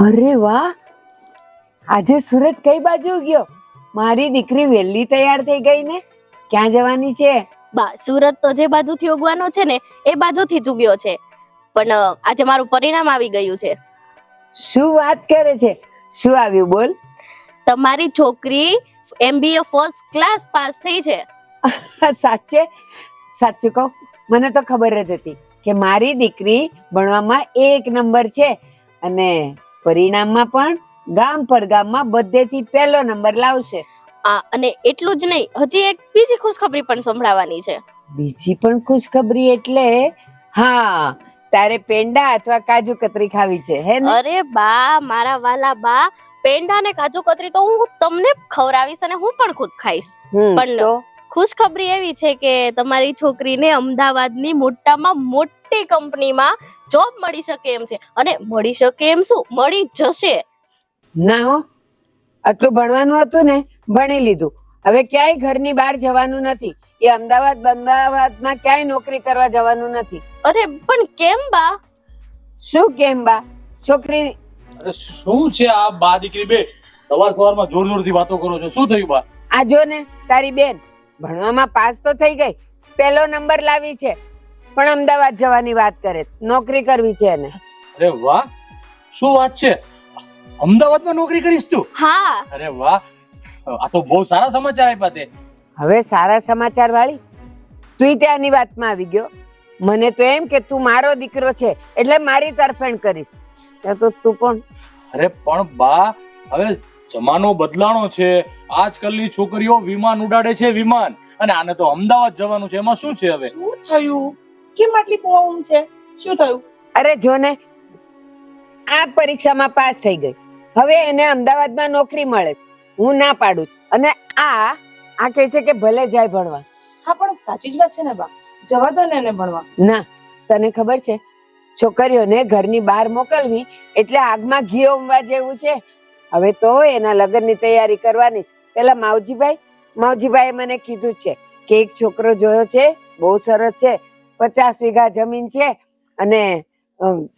અરે વાહ, આજે સુરત કઈ બાજુ ગયો? મારી દીકરી વહેલી તૈયાર થઈ ગઈ ને. ક્યાં જવાની છે? બા સુરત તો જે બાજુથી ઉગવાનો છે ને એ બાજુથી જ ઉગ્યો છે, પણ આજે મારું પરિણામ આવી ગયું છે. શું વાત કરે છે? શું આવ્યું બોલ? તમારી છોકરી MBA ફર્સ્ટ ક્લાસ પાસ થઈ છે. સાચે? સાચું કહું, મને તો ખબર જ હતી કે મારી દીકરી ભણવામાં એક નંબર છે અને પરિણામમાં પણ ગામ પર ગામમાં બધેથી પહેલો નંબર લાવશે. અને એટલું જ નહીં, હજી એક બીજી ખુશખબરી પણ સંભળાવવાની છે. બીજી પણ ખુશખબરી એટલે? હા, તારે પેંડા અથવા કાજુ કતરી ખાવી છે હે ને? અરે બા, મારા વાલા બા, પેંડા ને કાજુ કતરી તો હું તમને ખવડાવીશ અને હું પણ ખુદ ખાઈશ. પણ તો ખુશખબરી એવી છે કે તમારી છોકરીને અમદાવાદની મોટામાં મોટી કંપનીમાં જોબ મળી શકે એમ છે. અને મળી શકે એમ શું, મળી જશે. ના હો, આટલું ભણવાનું હતું ને ભણી લીધું. હવે ક્યાંય ઘરની બહાર જવાનું નથી. એ અમદાવાદમાં ક્યાંય નોકરી કરવા જવાનું નથી. અરે પણ કેમ બા? શું કેમ બા? છોકરી અરે શું છે આ બા દીકરી બે સવારમાં જોર જોરથી વાતો કરો છો? શું થયું બા? આ જો ને, તારી બેન ભણવામાં પાસ તો થઈ ગઈ, પહેલો નંબર લાવી છે, પણ અમદાવાદ જવાની વાત કરે, નોકરી કરવી છે એને. અરે વાહ, શું વાત છે? અમદાવાદમાં નોકરી કરીશ તું? હા. અરે વાહ, આ તો બહુ સારા સમાચાર આપ્યા તે. હવે સારા સમાચાર વાળી તું ત્યાંની વાતમાં આવી ગયો. મને તો એમ કે તું મારો દીકરો છે એટલે મારી તરફેણ કરીશ. ત્યાં તો તું પણ. અરે પણ બા, હવે જમાનો બદલાણો છે. આજકાલની છોકરીઓ વિમાન ઉડાડે છે, વિમાન. અને આને તો અમદાવાદ જવાનું છે, એમાં શું છે હવે? શું થયું? કેમ આટલી પોમ છે? શું થયું? અરે જો ને, આ પરીક્ષામાં પાસ થઈ ગઈ, હવે એને અમદાવાદમાં નોકરી મળે. હું ના પાડું છું. અને આ કહે છે કે ભલે જાય ભણવા. હા પણ સાચી જ વાત છે ને બા, જવા દો ને એને ભણવા. ના, તને ખબર છે, છોકરીઓને ઘરની બહાર મોકલવી એટલે આગમાં ઘી ઉમવા જેવું છે. હવે તો એના લગ્નની તૈયારી કરવાની છે. પેલા માવજીભાઈએ મને કીધું છે કે એક છોકરો જોયો છે, બહુ સરસ છે, 50 વીઘા જમીન છે અને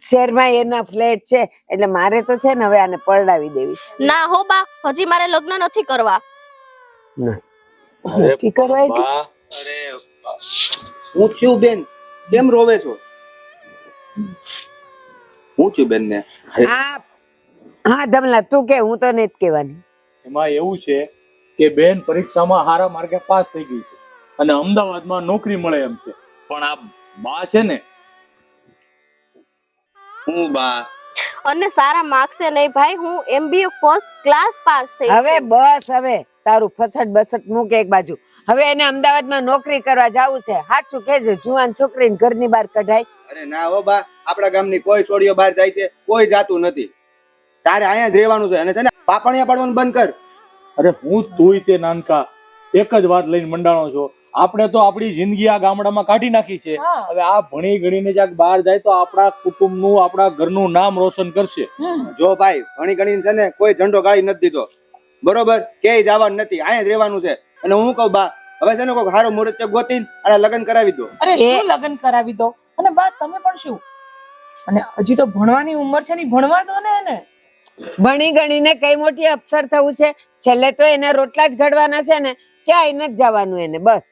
શહેરમાં એના ફ્લેટ છે, એટલે મારે તો છે ને હવે આને પરણાવી દેવી છે. ના હો બા, હજી મારે લગ્ન નથી કરવા. ના, નક્કી કરવા એટલે બા, હું થયું બેન? કેમ રોવે છો? હું થયું બેન ને? હા ધમલા, તું કે, હું તો નથી કહેવાની. એમાં એવું છે કે બેન પરીક્ષામાં સારા માર્કે પાસ થઈ ગઈ છે અને અમદાવાદમાં નોકરી મળે એમ છે. પણ આ બા છે ને, હું બા? અને સારા માર્ક્સે નહીં ભાઈ, હું MBA ફર્સ્ટ ક્લાસ પાસ થઈ હવે છું. બસ, હવે તારું ફસટ બસટ મૂકે એક બાજુ. હવે એને અમદાવાદમાં નોકરી કરવા જાવું છે. સાચું કેજે, જુવાન છોકરીને ઘરની બહાર કઢાય? અરે ના હો બા, આપણા ગામની કોઈ છોડીઓ બહાર જાય છે? કોઈ જાતું નથી. તારે અહીંયા જ રહેવાનું છે. અને છે ને પાપણિયા પાડવાનું બંધ કર. અરે હું તુંય તે નાનકા એક જ વાત લઈને મંડાણો છો. આપણે તો આપણી જિંદગી આ ગામડામાં કાઢી નાખી છે. હા. હવે આ ભણી ગણીને જ્યાં બહાર જાય તો આપણા કુટુંબનું, આપણા ઘરનું નામ રોશન કરશે. જો ભાઈ, ભણી ગણીને છે ને કોઈ ઝંડો ગાળી નથી દીધો, બરોબર? ક્યાંય જવાનું નથી, અહીંયા જ રહેવાનું છે. અને હું કહું બા, હવે છે ને કોઈ સારો મુહૂર્ત ગોતીને અને લગ્ન કરાવી દો. અરે શું લગ્ન કરાવી દો? અને બા તમે પણ શું? અને હજી તો ભણવાની ઉંમર છે ને, ભણવા દો ને એને. ભણી ગણીને કઈ મોટી અફસર થવું છે? છેલ્લે તો એને રોટલા જ ઘડવાના છે ને, ક્યાંય નથી જવાનું એને. બસ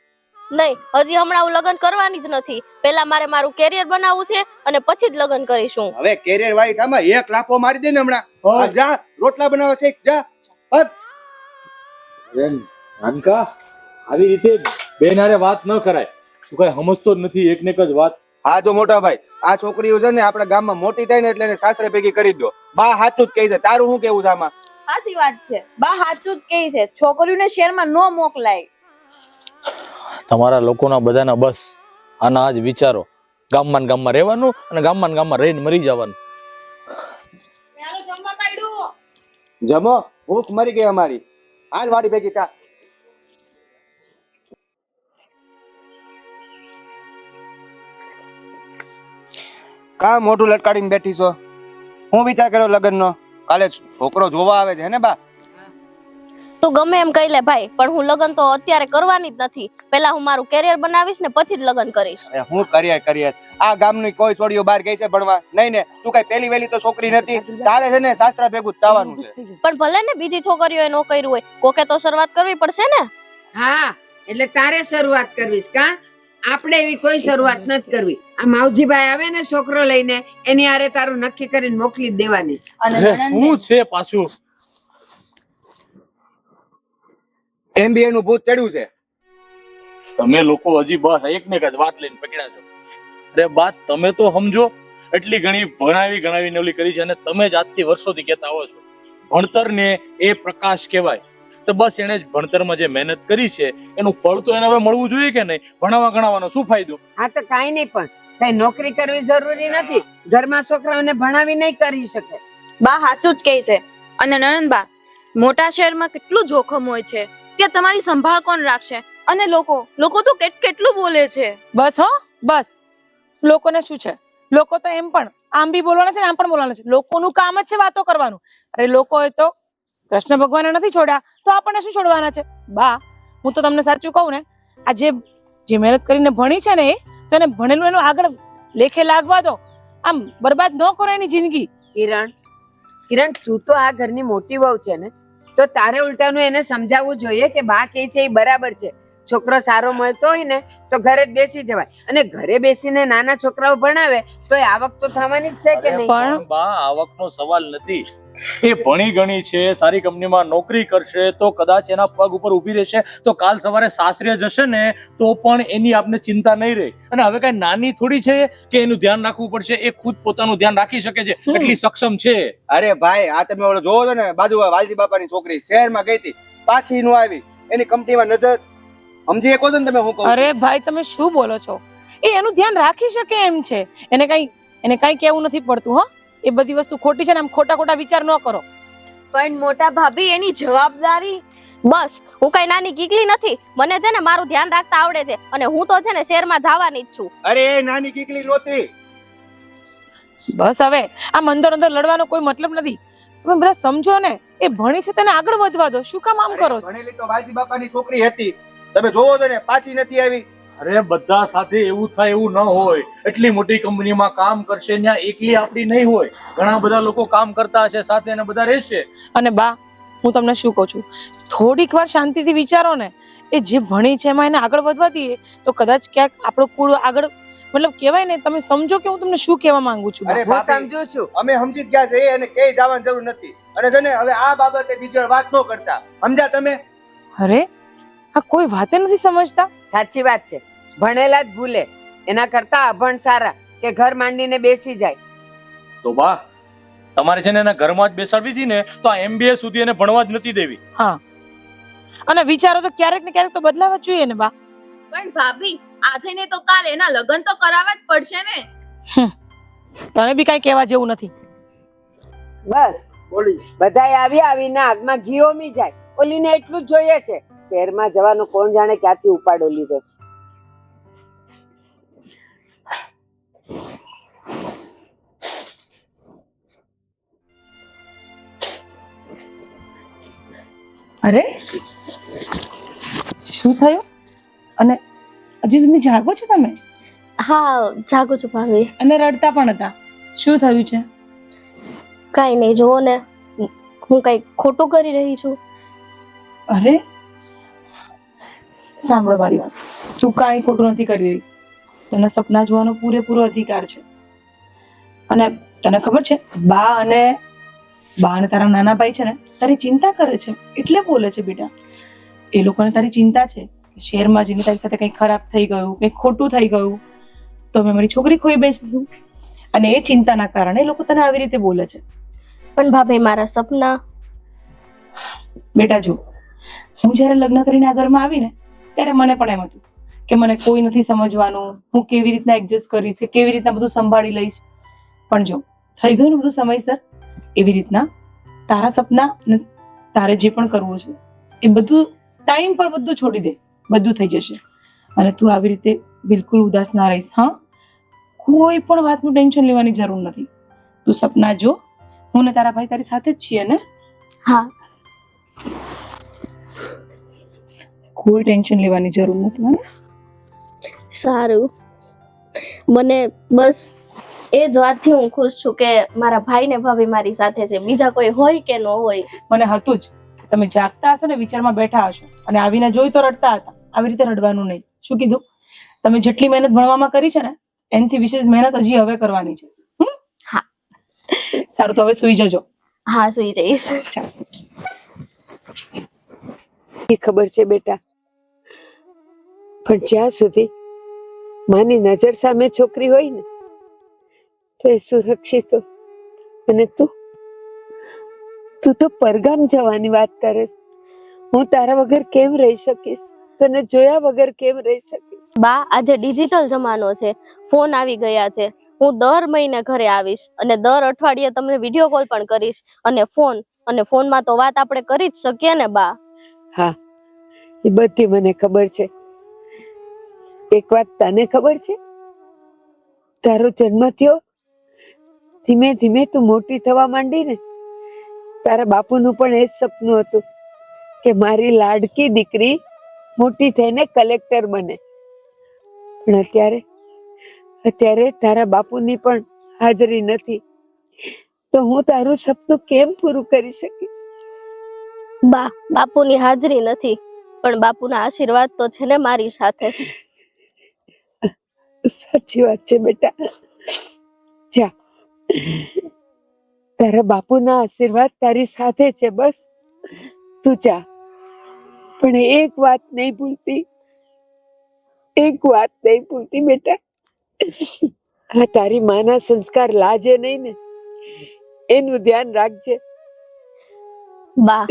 નહીં, હજી હમણાં હું લગ્ન કરવાની જ નથી. પહેલા મારે મારું કેરિયર બનાવવું છે અને પછી જ લગ્ન કરીશું. હવે કેરિયર વાળી કામ 1 લાખો મારી દે ને હમણાં. આ જા રોટલા બનાવે છે, જા. બેન નાનકા, આવી રીતે બેન હારે વાત ન કરાય. તું કઈ સમજતો જ નથી, એકને એક જ વાત. હા જો મોટા ભાઈ, આ છોકરીઓ છે ને આપણા ગામમાં મોટી થાય ને એટલે એને સાસરે ભેગી કરી દો. બા સાચું જ કહે છે. તારું શું કેવું છે આમાં? સાચી વાત છે બા, સાચું જ કહે છે. છોકરીઓને શહેરમાં ન મોકલાય. તમારા લોકોના બધાના બસ આના જ વિચારો. ગામમાં ને ગામમાં રહેવાનું અને ગામમાં ને ગામમાં રહીને મરી જવાનું. જમો, ભૂખ મરી ગઈ અમારી. હાલ વાડી ભેગી થા. કા મોઢું લટકાડીને બેઠી છો? હું વિચાર કર્યો લગ્નનો? કાલે છોકરો જોવા આવે છે ને બા? તું ગમે એમ કહી લે ભાઈ, પણ હું લગ્ન તો અત્યારે કરવાની જ નથી. પહેલા હું મારું કેરિયર બનાવીશ ને પછી જ લગ્ન કરીશ. અરે હું કરીએ આ ગામની કોઈ છોડીઓ બહાર ગઈ છે ભણવા? નહીં ને, તું કઈ પહેલી વહેલી તો છોકરી નથી. તારે છે ને શાસ્ત્ર ભેગું જ થવાનું છે. પણ ભલે ને બીજી છોકરીઓએ ન કર્યું હોય, કોકે તો શરૂઆત કરવી પડશે ને. હા, એટલે તારે શરૂઆત કરવીશ કા? આપણે એવી કોઈ શરૂઆત નથી કરવી. આ માવજીભાઈ આવે ને છોકરો લઈને, એની હારે તારું નક્કી કરીને મોકલી જ દેવાની છે. અને અરે નણંદને શું છે પાછું? MBA નું ભૂત ચડ્યું છે. તમે લોકો હજી બસ એક ને એક જ વાત લઈને પકડ્યા છો. અરે બા, તમે તો સમજો, એટલી ઘણી ભણાવીને ઓલી કરી છે, અને તમે જ આજથી વર્ષોથી કહેતા આવો છો ભણતરને એ પ્રકાશ કહેવાય. તો બસ એને જ ભણતરમાં જે મહેનત કરી છે એનું ફળ તો એને હવે મળવું જોઈએ કે નહીં? ભણાવવાનો શું ફાયદો? હા તો કાંઈ નહીં, પણ કઈ નોકરી કરવી જરૂરી નથી. ઘરમાં છોકરાઓને ભણાવી નહીં કરી શકે. બા સાચું જ કહે છે. અને નણંદબા, મોટા શહેરમાં કેટલું જોખમ હોય છે, ત્યાં તમારી સંભાળ કોણ રાખશે? અને લોકો તો કેટલું બોલે છે. બસ હો, બસ. લોકોને શું છે? લોકો તો એમ પણ આમ બી બોલવાના છે ને આમ પણ બોલવાના છે. લોકોનું કામ જ છે વાતો કરવાનું. અરે લોકોએ તો કૃષ્ણ ભગવાને નથી છોડ્યા, તો આપણને શું છોડવાના છે? બા, હું તો તમને સાચું કહું ને, આ જે મહેનત કરીને ભણી છે ને, તો એને ભણેલું એનું આગળ લેખે લાગવા દો. આમ બરબાદ ન કરો એની જિંદગી. કિરણ, તું તો આ ઘરની મોટી વહુ છે ને, તો તારે ઉલટાનું એને સમજાવવું જોઈએ કે બા કહે છે એ બરાબર છે. છોકરો સારો મળતો હોય ને તો ઘરે જ બેસી જવાય, અને ઘરે બેસીને નાના છોકરાઓ ભણાવે તો એ આવક તો થવાની જ છે કે નહીં? પણ બા, આવકનો સવાલ નથી. એ ભણી ગણી છે, સારી કંપનીમાં નોકરી કરશે તો કદાચ એના પગ ઉપર ઊભી રહેશે, તો કાલ સવારે સાસરે જશે ને તો પણ એની આપને ચિંતા નહીં રહે. અને હવે કઈ નાની થોડી છે કે એનું ધ્યાન રાખવું પડશે. એ ખુદ પોતાનું ધ્યાન રાખી શકે છે, એટલી સક્ષમ છે. અરે ભાઈ, આ તમે ઓલો જોવો છો ને, બાજુ વાલજી બાપાની છોકરી શહેરમાં ગઈ હતી, પાછી નું આવી, એની કંપનીમાં નજર. સમજી શકો છો ને તમે? હું કહું અરે ભાઈ, તમે શું બોલો છો? એ એનું ધ્યાન રાખી શકે એમ છે. એને કઈ કેવું નથી પડતું. હા, એ બધી વસ્તુ ખોટી છે ને આમ ખોટા વિચાર ન કરો. પણ મોટા ભાભી, એની જવાબદારી. બસ, હું કઈ નાની કીકલી નથી. મને છે ને મારું ધ્યાન રાખતા આવડે છે, અને હું તો છે ને શહેરમાં જવાની જ છું. અરે એ નાની કીકલી નહોતી. બસ હવે આમ અંદર લડવાનો કોઈ મતલબ નથી. તમે બધા સમજો ને, એ ભણી છે તેને આગળ વધવા દો. શું કામ આમ કરો? ભણેલી તો વાલજી બાપાની છોકરી હતી, તમે જોવો છો ને, પાછી નથી આવી. અરે બધા સાથે એવું થાય એવું ન હોય. એટલી મોટી કંપનીમાં કામ કરશે, ત્યાં એકલી આપણી નહીં હોય, ઘણા બધા લોકો કામ કરતા હશે સાથે, અને બધા રહેશે. અને બા, હું તમને શું કહું છું, થોડીક વાર શાંતિથી વિચારો ને. એ જે ભણી છે એમાં એને આગળ વધવા દઈએ તો કદાચ ક્યાંક આપણો કુળ આગળ, મતલબ કહેવાય ને, તમે સમજો કે હું તમને શું કહેવા માંગુ છું. અરે હું ભાભી, સમજુ છું. અમે સમજી જ ગયા છે, એને ક્યાંય જવાની જરૂર નથી. અને છે ને, હવે આ બાબતે બીજી વાર વાત ન કરતા, સમજ્યા તમે? અરે આ કોઈ વાતે નથી સમજતા. સાચી વાત છે. ભણેલા જ ભૂલે, એના કરતા અભણ સારા કે ઘર માંડીને બેસી જાય. તો બા, તમારે છે ને એના ઘરમાં જ બેસાડવી હતી ને, તો આ MBA સુધી એને ભણવા જ નથી દેવી. હા, અને વિચારો તો ક્યારેક ને ક્યારેક તો બદલાવા જ જોઈએ ને બા. પણ ભાભી, આજે ને તો કાલ એના લગ્ન તો કરાવવા જ પડશે ને. તને બી કઈ કહેવા જેવું નથી. બસ બધાય આવીને આગમાં ઘી હોમી જાય. ઓલીને એટલું જ જોઈએ છે. શહેરમાં જવાનો કોણ જાણે ક્યાંથી ઉપાડો લીધો. અરે શું થયું? અને હજી તમે જાગો છો? તમે હા, જાગું છું ભાભી. અને રડતા પણ હતા. શું થયું છે? કઈ નહીં, જોવો ને, હું કઈ ખોટું કરી રહી છું. અરે સાંભળો મારી વાત, તું કાંઈ ખોટું નથી કરી રહી. તને સપના જોવાનો પૂરેપૂરો અધિકાર છે. અને તને ખબર છે, બા અને તારા નાના ભાઈ છે ને તારી ચિંતા કરે છે, એટલે બોલે છે બેટા. એ લોકોને તારી ચિંતા છે કે શહેરમાં જઈને તારી સાથે કંઈક ખરાબ થઈ ગયું, કંઈક ખોટું થઈ ગયું તો અમે મારી છોકરી ખોઈ બેસીશું. અને એ ચિંતાના કારણે એ લોકો તને આવી રીતે બોલે છે. પણ ભાભી, મારા સપના. બેટા જો, હું જયારે લગ્ન કરીને આ ઘરમાં આવી ને, ત્યારે મને પણ એમ હતું કે મને કોઈ નથી સમજવાનું, હું કેવી રીતના એડજસ્ટ કરીશ, કેવી રીતના બધું સંભાળી લઈશ. પણ જો થઈ ગયું ને બધું સમયસર, એવી રીતના તારા સપના ને તારે જે પણ કરવું છે એ બધું ટાઈમ પર બધું છોડી દે, બધું થઈ જશે. અને તું આવી રીતે બિલકુલ ઉદાસ ના રહીશ. હા, કોઈ પણ વાતનું ટેન્શન લેવાની જરૂર નથી. તું સપના જો, હું ને તારા ભાઈ તારી સાથે જ છીએ ને. હા. કોઈ ટેન્શન લેવાની જરૂર નથી હો. સારું, મને બસ એ જ વાતથી હું ખુશ છું કે મારા ભાઈ ને ભાભી મારી સાથે છે, બીજા કોઈ હોય કે ન હોય. મને હતું જ કે તમે જાગતા હશો ને વિચારમાં બેઠા હશો અને આવીને જોઈ તો રડતા હતા. આવી રીતે રડવાનું નહીં. શું કીધું? તમે જેટલી મહેનત ભણવામાં કરી છે ને એનાથી વિશેષ મહેનત હજી હવે કરવાની છે. હા. સારું, તો હવે સુઈ જજો. હા, સુઈ જઈશ. એ ખબર છે બેટા, પણ જ્યાં સુધી માની નજર સામે છોકરી હોય ને તો એ સુરક્ષિત હોય. અને તું તો પરગામ જવાની વાત કરે છે. હું તારા વગર કેમ રહી શકીશ? તને જોયા વગર કેમ રહી શકીશ? બા, આજે ડિજિટલ જમાનો છે, ફોન આવી ગયા છે. હું દર મહિને ઘરે આવીશ અને દર અઠવાડિયે તમને વિડીયો કોલ પણ કરીશ. અને ફોનમાં તો વાત આપણે કરી જ શકીએ ને બા. હા, એ બધી મને ખબર છે. એક વાત તને ખબર છે? તારો જન્મ થયો, ધીમે ધીમે તું મોટી થવા માંડી ને, તારા બાપુનું પણ એ જ સપનું હતું કે મારી લાડકી દીકરી મોટી થઈને કલેક્ટર બને. પણ અત્યારે તારા બાપુની પણ હાજરી નથી, તો હું તારું સપનું કેમ પૂરું કરી શકીશ? બા, બાપુની હાજરી નથી, પણ બાપુના આશીર્વાદ તો છે ને મારી સાથે. સાચી વાત છે બેટા. જા, તારા બાપુના આશીર્વાદ તારી સાથે છે, બસ તું જા. પણ એક વાત નહીં ભૂલતી બેટા, આ તારી માના સંસ્કાર લાજે નહીં ને, એનું ધ્યાન રાખજે. બા,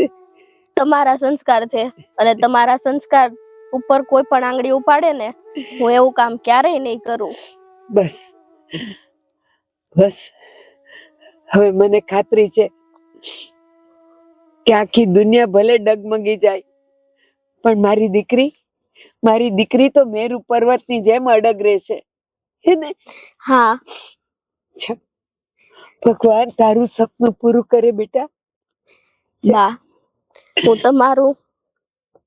તમારા સંસ્કાર છે અને તમારા સંસ્કાર ઉપર કોઈ પણ આંગળી ઉપાડે ને, હું એવું કામ ક્યારેય નહીં કરું. બસ હવે મને ખાતરી છે કે આખી દુનિયા ભલે ડગમગી જાય, પણ મારી દીકરી તો મેરુ પર્વતની જેમ અડગ રહેશે, હે ને? હા. ભગવાન તારું સપનું પૂરું કરે બેટા. બા, હું તમારું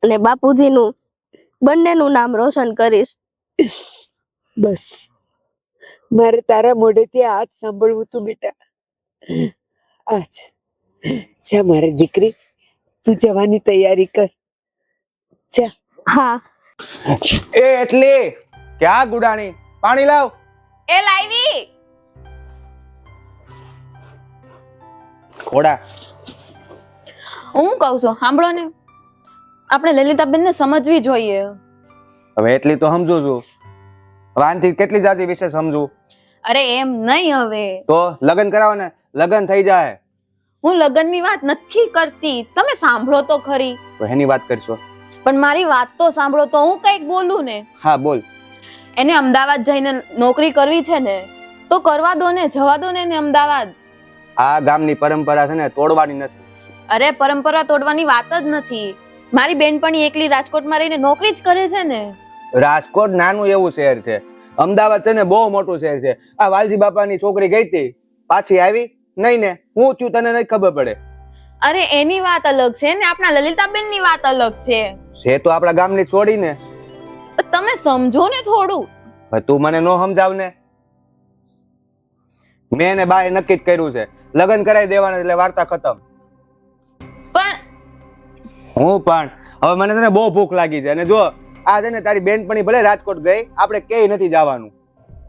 અને બાપુજીનું બંનેનું નામ રોશન કરીશ. બસ મારે તારા મોઢેથી આ જ સાંભળવું તું બેટા. આજ જા મારી દીકરી, તું જવાની તૈયારી કર. જા. હા. એ એટલી ક્યાં ગુડાણી? પાણી લાવ. એ લાવી. ઘોડા હું કહું છું સાંભળો ને, આપણે લલિતાબેન ને સમજવી જોઈએ. હવે એટલી તો સમજુ છું, વાનથી કેટલી જાતિ વિશે સમજુ? અરે એમ નહીં, હવે તો લગ્ન કરાવો ને, લગ્ન થઈ જાય. હું લગ્નની વાત નથી કરતી, તમે સાંભળો તો ખરી. તો એની વાત કરશો? પણ મારી વાત તો સાંભળો તો હું કઈક બોલું ને. હા બોલ. એને અમદાવાદ જઈને નોકરી કરવી છે ને, તો કરવા દો ને, જવા દો ને એને અમદાવાદ. આ ગામની પરંપરા છે ને તોડવાની નથી. અરે પરંપરા તોડવાની વાત જ નથી. મારી બેનપણી એકલી રાજકોટમાં રહીને નોકરી જ કરે છે ને. રાજકોટ નાનું એવું શહેર છે, અમદાવાદ છે ને બહુ મોટું શહેર છે. આ વાલજી બાપાની છોકરી ગઈ હતી, પાછી આવી નહીં ને, હું થયું તને નહીં ખબર પડે. અરે એની વાત અલગ છે ને, આપણા લલિતાબેન ની વાત અલગ છે. છે તો આપણા ગામની છોડી ને. પણ તમે સમજો ને થોડું. હવે તું મને નો સમજાવ ને. મેં ને બાએ નક્કી જ કર્યું છે, લગ્ન કરાવી દેવાના, એટલે વાર્તા ખતમ. પણ હવે મને છે ને બહુ ભૂખ લાગી છે, અને જો આ છે ને તારી બેનપણી ભલે રાજકોટ ગઈ, આપણે ક્યાંય નથી જવાનું,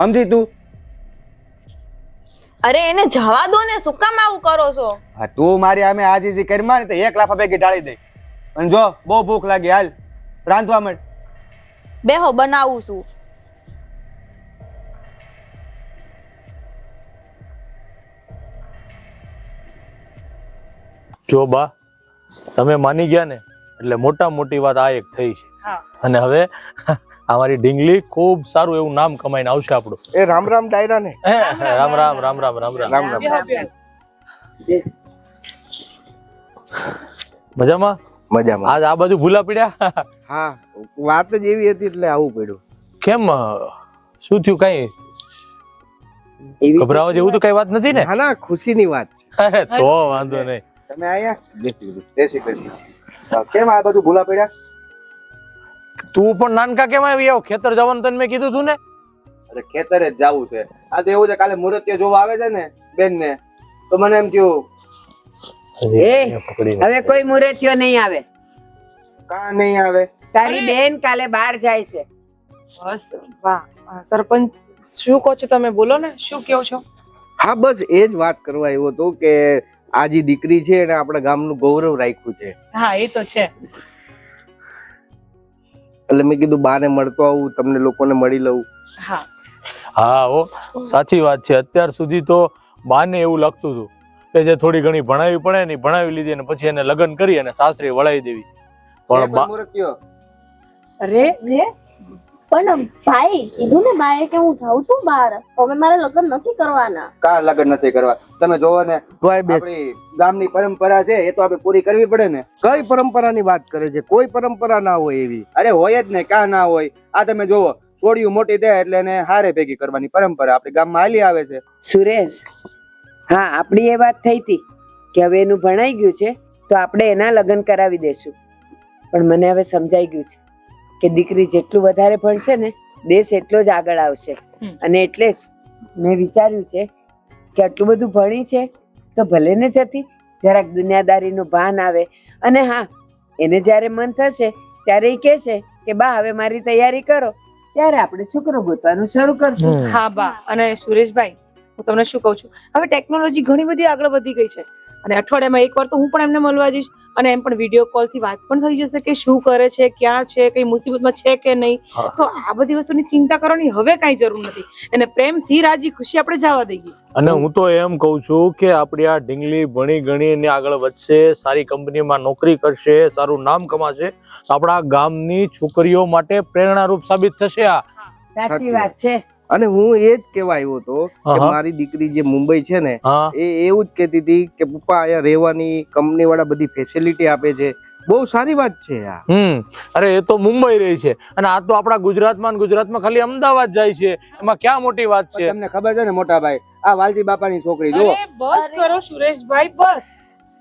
સમજી તું? અરે એને જવા દો ને, શું કામ આવું કરો છો? હા, તું મારી આમે આજીજી કરી માં ને તો 1 લાફા ભેગી ઢાળી દે. અને જો બહુ ભૂખ લાગી, હાલ રાંધવા માંડ. બેહો, બનાવું છું. જો બા, તમે માની ગયા ને એટલે મોટી વાત આ એક થઈ છે. હા. અને હવે અમારી ઢીંગલી ખૂબ સારું એવું નામ કમાઈને આવશે આપણું. એ રામ રામ ડાયરા ને. રામ રામ રામ રામ રામ રામ. મજામાં? મજામાં. આજ આ બાજુ ભૂલા પડ્યા? હા, વાત જ એવી હતી એટલે આવું પડ્યું. કેમ, શું થયું? કઈ ગભરાવા જેવું તો કઈ વાત નથી ને? ના ના, ખુશીની વાત. તો વાંધો નહીં. તમે આયા? જય શ્રી કૃષ્ણ. કેમ આ બધું ભૂલા પડ્યા? તું પણ નાનકા કેમ આવી આવ? ખેતર જવાનું તને મેં કીધું તું ને. અરે ખેતરે જ જવું છે. આ તો એવું છે કાલે મુહૂર્ત જોવા આવે છે ને બેન ને, તો મને એમ થયું હવે કોઈ મુરતિયો નહીં આવે. કા નહીં આવે. તારી બેન કાલે બહાર જાય છે. બસ વાહ. સરપંચ શું કહો છો તમે? બોલો ને, શું કહો છો? હા બસ એ જ વાત કરવા આવ્યો હતો કે આ જે દીકરી છે એને આપણા ગામનું ગૌરવ રાખ્યું છે, હા એ તો છે. એટલે મેં કીધું બાને મળતો આવું, તમને લોકોને મળી લઉં. હા હા હો, સાચી વાત છે. અત્યાર સુધી તો બાને એવું લાગતું હતું કે જે થોડી ઘણી ભણાવી પડે ને ભણાવી લીધી અને પછી એને લગ્ન કરી અને સાસરે વળાવી દેવી. પણ મુહૂર્તિયો અરે પણ ભાઈ કીધું ને બાએ કે હું જાઉં છું બહાર, હવે મારે લગ્ન નથી કરવાના. કા લગ્ન નથી કરવા? તમે જોવો ને, આપણી ગામની પરંપરા છે એ તો આપણે પૂરી કરવી પડે ને. કઈ પરંપરાની વાત કરે છે? કોઈ પરંપરા ના હોય એવી. અરે હોય જ ને, કા ના હોય? આ તમે જોવો, છોડીયું મોટી થાય એટલે એને હારે ભેગી કરવાની પરંપરા આપણી ગામમાં હાલી આવે છે. સુરેશ, હા આપણી એ વાત થઈ હતી કે હવે એનું ભણાઈ ગયું છે તો આપણે એના લગ્ન કરાવી દેશું. પણ મને હવે સમજાઈ ગયું છે કે દીકરી જેટલું વધારે ભણશે ને દેશ એટલો જ આગળ આવશે. અને એટલે જ મેં વિચાર્યું છે કે આટલું બધું ભણી છે તો ભલે ને જતી જરાક દુનિયાદારીનું ભાન આવે. અને હા, એને જ્યારે મન થશે ત્યારે એ કહે છે કે બા હવે મારી તૈયારી કરો, ત્યારે આપણે છોકરો ગોતવાનું શરૂ કરશું. હા બા. અને સુરેશભાઈ, હું તમને શું કહું છું, હવે ટેકનોલોજી ઘણી બધી આગળ વધી ગઈ છે અને અઠવાડિયામાં એકવાર તો હું પણ એમને મળવા જઈશ અને એમ પણ વિડીયો કોલ થી વાત પણ થઈ જશે કે શું કરે છે, ક્યાં છે, કઈ મુસીબતમાં છે કે નહીં. તો આ બધી વસ્તુની ચિંતા કરવાની હવે કાંઈ જરૂર નથી. એને પ્રેમથી રાજી ખુશી આપણે જવા દઈએ. અને હું તો એમ કહું છું કે આપણી આ ઢીંગલી ભણી ગણીને આગળ વધશે, સારી કંપનીમાં નોકરી કરશે, સારું નામ કમાશે, તો આપણા ગામની છોકરીઓ માટે પ્રેરણારૂપ સાબિત થશે. આ સાચી વાત છે. અને હું એ જ કહેવા આવ્યો હતો કે મારી દીકરી જે મુંબઈ છે ને એ એવું જ કહેતી હતી કે પપ્પા અહીંયા રહેવાની કંપની વાળા બધી ફેસિલિટી આપે છે. બહુ સારી વાત છે આ. અરે એ તો મુંબઈ રહી છે અને આ તો આપણા ગુજરાતમાં ખાલી અમદાવાદ જાય છે, એમાં ક્યાં મોટી વાત છે? તમને ખબર છે ને મોટા ભાઈ, આ વાલજી બાપાની છોકરી જો. અરે બસ કરો સુરેશભાઈ, બસ.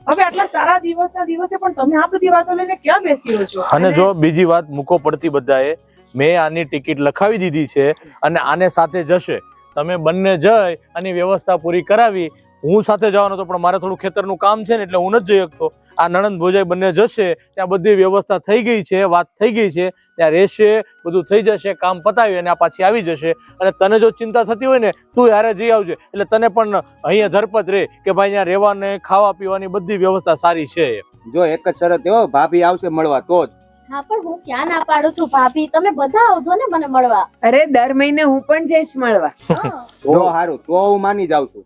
હવે આટલા સારા દિવસના દિવસે પણ તમે આ બધી વાતો લઈને ક્યાં બેસી રહ્યો છો? અને જો બીજી વાત મૂકો પડતી બધાએ, મેં આની ટિકિટ લખાવી દીધી છે અને આને સાથે જશે. તમે બંને જઈ અને વ્યવસ્થા પૂરી કરાવી. હું સાથે જવાનો હતો પણ મારે થોડું ખેતરનું કામ છે ને એટલે હું નથી જઈ શકતો. આ નણંદ ભોજાઈ બંને જશે, ત્યાં બધી વ્યવસ્થા થઈ ગઈ છે, વાત થઈ ગઈ છે, ત્યાં રહેશે, બધું થઈ જશે, કામ પતાવી અને આ પાછી આવી જશે. અને તને જો ચિંતા થતી હોય ને, તું યારે જઈ આવજે, એટલે તને પણ અહીંયા ધરપત રહે કે ભાઈ અહીંયા રહેવાને ખાવા પીવાની બધી વ્યવસ્થા સારી છે. જો એક જ શરત એવો, ભાભી આવશે મળવા તો જ. હા પણ હું ક્યાં ના પાડું છું ભાભી, તમે બધા આવજો ને મને મળવા. અરે દર મહિને હું પણ જઈશ મળવા. તો સારું, તો હું માની જાઉં છું.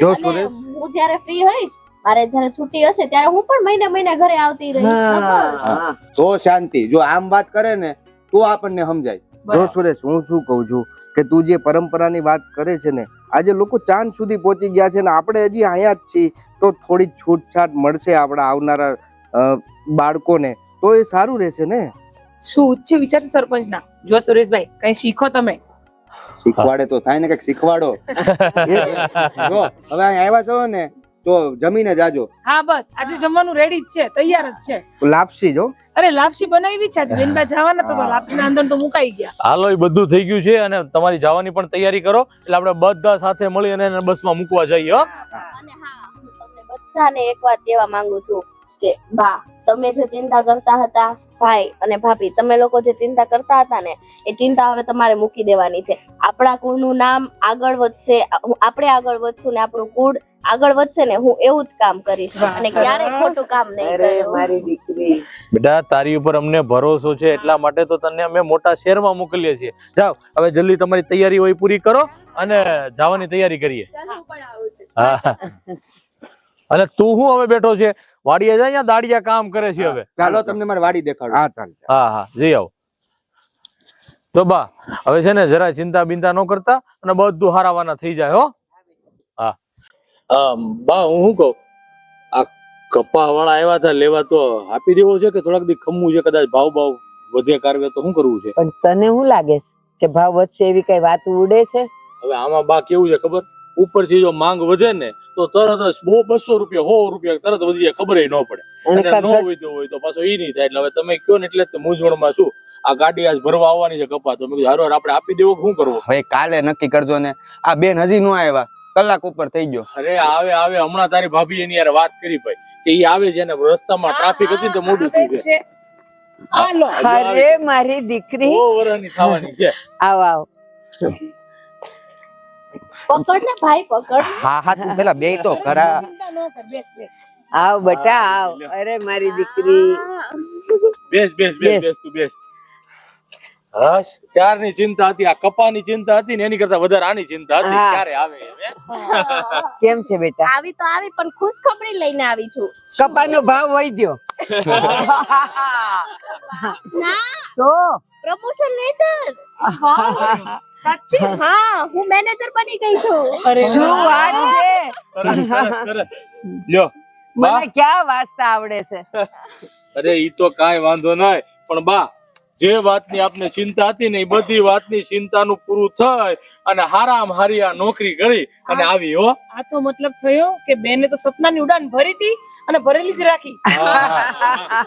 જો અને સુરેશ, હું જ્યારે ફ્રી હોઈશ, મારે જ્યારે છુટ્ટી હશે ત્યારે હું પણ મહિને મહિને ઘરે આવતી રહીશ. તો શાંતિ. જો આમ વાત કરે ને તો આપણને સમજાય. જો સુરેશ, હું શું કઉ છું કે તું જે પરંપરાની વાત કરે છે ને, આજે લોકો ચાંદ સુધી પહોંચી ગયા છે ને આપણે હજી અહીંયા જ છીએ, તો થોડી છૂટછાટ મળશે આપણા આવનારા બાળકોને, તો એ સારું રહેશે ને. શું ઉચ્ચ વિચાર છે સરપંચના. જો સુરેશભાઈ, કઈ શીખો તમે. શીખવાડે તો થાય ને, કઈક શીખવાડો. જો હવે અહીં આવ્યા છો ને તો જમીને જાજો. હા બસ, આજે જમવાનું રેડી જ છે, તૈયાર જ છે. લાપસી જો. અરે લાપસી બનાવી છે આજે, બેનબા જવાના તો લાપસીના આંદોલન તો મુકાઈ ગયા. હાલો, એ બધું થઈ ગયું છે અને તમારી જવાની પણ તૈયારી કરો, એટલે આપણે બધા સાથે મળી અને બસમાં મૂકવા જઈએ. અને હા, હું તમને બધાને એક વાત કહેવા માંગુ છું કે બા, તમે જે ચિંતા કરતા હતા, ભાઈ અને ભાભી, તમે લોકો જે ચિંતા કરતા હતા ને, એ ચિંતા હવે તમારે મૂકી દેવાની છે. આપણા કુળનું નામ આગળ વધશે, આપણે આગળ વધશું ને આપણું કુળ આગળ વધશે ને, હું એવું જ કામ કરીશ અને ક્યારેય ખોટું કામ નહીં કરું. મારી દીકરી, બેટા, તારી ઉપર અમને ભરોસો છે એટલા માટે તો તને અમે મોટા શહેરમાં મોકલીએ છીએ. જાઓ, હવે જલ્દી તમારી તૈયારી હોય પૂરી કરો અને જવાની તૈયારી કરીએ. હા, અને તું હું હવે બેઠો છે વાડીએ જાય, અહીંયા દાડિયા કામ કરે છે. હવે ચાલો તમને મારી વાડી દેખાડો. હા ચાલ. હા હા, જઈ આવો. તો બા, હવે છે ને જરા ચિંતા બિંતા ન કરતા અને બધું હારાવાના થઈ જાય. હો હા. બા, હું શું કહું, આ કપા વાળા આવ્યા હતા લેવા, તો આપી દેવો છે કે થોડાક દી ખમવું છે? કદાચ ભાવ વધે કારવે તો શું કરવું છે? પણ તને શું લાગે છે કે ભાવ વધશે એવી કઈ વાત ઉડે છે? હવે આમાં બા કેવું છે ખબર, ઉપરથી જો માંગ વધે ને તો તરત જ 200 રૂપિયા 100 રૂપિયા તરત વધી જાય, ખબર ન પડે. અને અને નો વધ્યો હોય તો પાછો ઈ નહીં થાય. એટલે હવે તમે કયો ને એટલે જ મૂંઝવણમાં છું. આ ગાડી આજ ભરવા આવવાની છે કપા, તો મેં કીધું હારો આપણે આપી દેવો, શું કરવું? હવે કાલે નક્કી કરજો ને. આ બેન હજી નો આવ્યા, કલાક ઉપર થઈ ગયો. અરે આવે હમણાં તારી ભાભી એની યાર વાત કરી ભાઈ કે ઈ આવે છે ને રસ્તામાં ટ્રાફિક હતી ને તો મોડું થયું છે. હાલો અરે મારી દીકરી, 100 વર્ષની થવાની છે. આવ આવ. પકડ ને ભાઈ, પકડ. હા હા, તું પેલા બે તો ખરા. આવ બેટા આવ. અરે મારી દીકરી, બેસ તું બેસ. હસ, ક્યારની ચિંતા હતી, આ કપાની ચિંતા હતી ને એની કરતા વધારે આની ચિંતા હતી. હા. ક્યારે આવે એમ, હે? કેમ છે બેટા? આવી તો આવી, પણ ખુશખબરી લઈને આવી છું. કપાનો ભાવ વધ્યો ના, તો પ્રમોશન લેટર. સાચી? હા, હું મેનેજર બની ગઈ છું. અરે શું વાત છે? સરસ. લ્યો બા, મને ક્યાં વાંચતા આવડે છે? અરે ઈ તો કાંઈ વાંધો નહીં, પણ બા જે વાતની આપને ચિંતા હતી ને એ બધી વાતની ચિંતાનું પૂરું થઈ અને હારામ હારી આ નોકરી કરી અને આવી હો. આ તો મતલબ થયો કે બેને તો સપનાની ઉડાન ભરી હતી અને ભરેલી જ રાખી.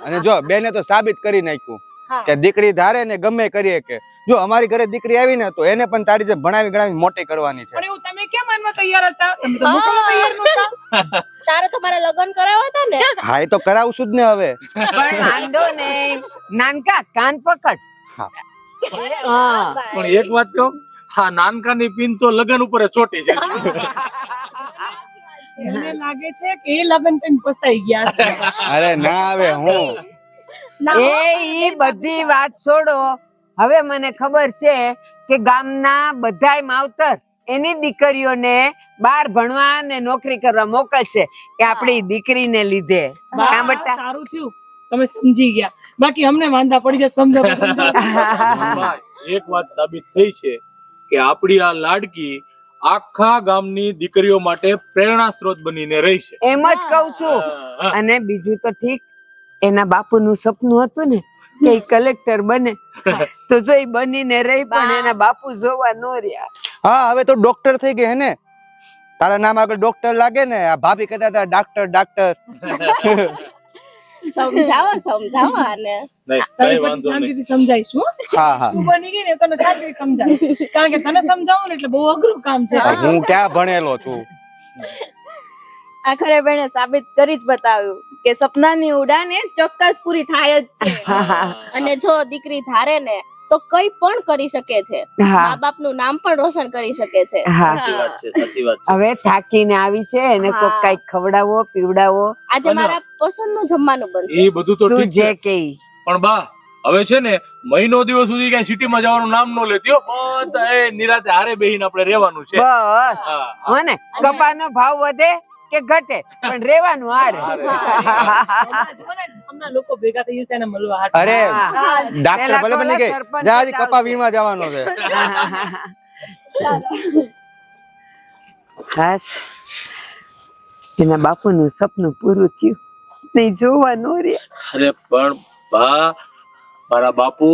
અને જો બેને તો સાબિત કરી નાખ્યું હા. કે દીકરી ધારે ને ગમે કરીએ કે જો અમારી ઘરે દીકરી આવી ને તો એને પણ તારી જે ભણાવી ગણાવી મોટી કરવાની છે. પણ એવું તમે કેમ માનવા તૈયાર હતા? તમે તો મોકલવા તૈયાર નહોતા. તારે તો મારા લગ્ન કરાવવા હતા ને. હા એ તો કરાવશું જ ને હવે. પણ વાંધો નહીં, નાનકા કાન પકડ. હા. હા. પણ એક વાત કહું, હા નાનકાની પિન તો લગન ઉપર જ ચોટી છે. મને લાગે છે કે એ લગ્ન કરીને પસ્તાઈ ગયા છે. અરે ના આવે હું એ ઈ બધી વાત છોડો. હવે મને ખબર છે કે ગામના બધાય માવતર એની દીકરીઓને બહાર ભણવા ને નોકરી કરવા મોકલશે કે આપણી દીકરીને લીધે. બા, કાં બેટા? સારું થયું તમે સમજી ગયા, બાકી અમને વાંધા પડી જાય સમજાવો. બા, એક વાત સાબિત થઈ છે કે આપણી આ લાડકી આખા ગામની દીકરીઓ માટે પ્રેરણા સ્ત્રોત બનીને રહી છે. એમ જ કઉ છું. હા. અને બીજું તો ઠીક, એના બાપુનું સપનું હતું ને કે ઈ કલેક્ટર બને, તો જો ઈ બનીને રહી પણ એના બાપુ જોવા ન રહ્યા. હા હવે તો ડોક્ટર થઈ ગઈ હે ને. તારા નામ આગળ ડોક્ટર લાગે ને. આ ભાભી કહેતા હતા ડાક્ટર. સમજાવો આને. નહીં, તમે કઈ પછી વાંધો નહીં. શાંતિથી સમજાઈશું. હા હા. તું બની ગઈ ને તને શાંતિથી સમજાય, કારણ કે તને સમજાવવું ને એટલે બહુ અઘરું કામ છે. હું ક્યાં ભણેલો છું. આખરે બેને સાબિત કરી જ બતાવ્યું કે સપનાની ઉડાન એ ચોક્કસ પૂરી થાય જ છે. અને જો દીકરી ધારે ને તો કઈ પણ કરી શકે છે. હા મા બાપનું નામ પણ રોશન કરી શકે છે. હા. સાચી વાત છે, સાચી વાત છે. હવે થાકીને આવી છે, એને હા. કોક કઈક ખવડાવો પીવડાવો, આજે મારા પસંદનું જમવાનું બનશે. એ બધું તો તું ઠીક જે છે, કે પણ બા હવે છે ને મહિનો દિવસ સુધી કઈ સિટીમાં જવાનું નામ ન લેતી હો. બધા એ નિરાતે હારે બેહીને આપણે રહેવાનું છે. બસ હા. હોને કપાનો ભાવ વધે કે ઘટે પણ રેવાનું હારે. હારે. હમણાં જો ને, હમણાં લોકો ભેગા થઈ જશે એને મળવા હાટુ. અરે હા. ડાક્ટર પેલા ભલે તો બની ઓલા ગઈ. સરપંચ જા હજી જ કપા આવશે. વીણવા જવાનો છે. હાસ, એના બાપુનું સપનું પૂરું થયું, નહીં જોવા નો રહ્યા. અરે પણ બા મારા બાપુ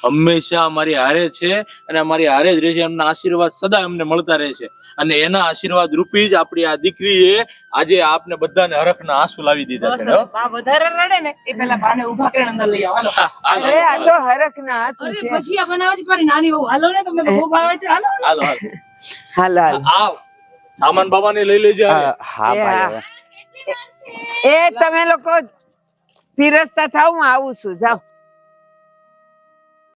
હંમેશા અમારી હારે છે અને અમારી હારે જ રહે છે. એમના આશીર્વાદ સદા અમને મળતા રહે છે અને એના આશીર્વાદ રૂપી જ આપણી આ દીકરીએ આજે આપને બધાને હરખના આંસુ લાવી દીધા છે. બસ, બા વધારે રડે ને એ પેલા બાને ઊભા કરીને અંદર લઈ આવો. હાલો. અરે આ તો હરખ ના આંસુ અરે છે. ભજીયા બનાવે છે મારી નાની બહુ. હાલો ને, તમને તો બહુ ભાવે છે. હાલો. હાલો હાલો હાલો હાલો. આવ સામાન બાબાને લઈ લેજે હવે. હા એ ભાઈ હા. હવે. એ તમે લોકો પીરસતા થાવ, હું આવું છું. જાઓ.